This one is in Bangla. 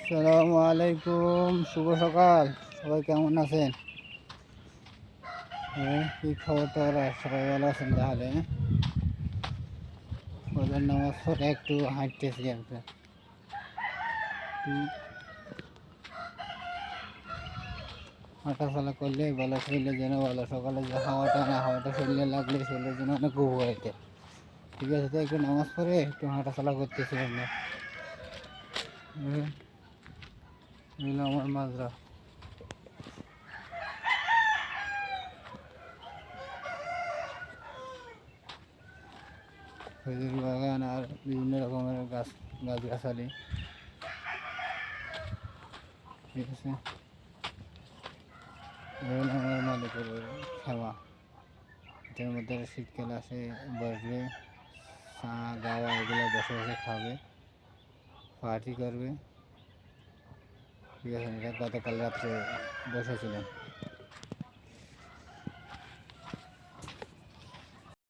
আসসালামু আলাইকুম, শুভ সকাল। সবাই কেমন আছেন? কি খবর? তোরা সবাই ভালো আছেন? তাহলে ওদের নামাজ পড়ে একটু হাঁটতেছি। একটা হাঁটাচলা করলে ভালো, শরীরের জন্য ভালো। সকালে যে হাওয়াটা শরীরে লাগলে শরীরের জন্য অনেক উপকারিতা। ঠিক আছে, তো একটু নামাজ পড়ে একটু হাঁটাচলা করতেছি আমরা। আমার মাজরা খেজুর বাগান আর বিভিন্ন রকমের গাছগাছালি। ঠিক আছে, আমার মালিকের খাওয়া। এটার মধ্যে শীতকাল আসে, বসবে, চা গাওয়া এগুলো বসে বসে খাবে, পার্টি করবে। ঠিক আছে, এটা গতকাল রাত্রে বসেছিলাম।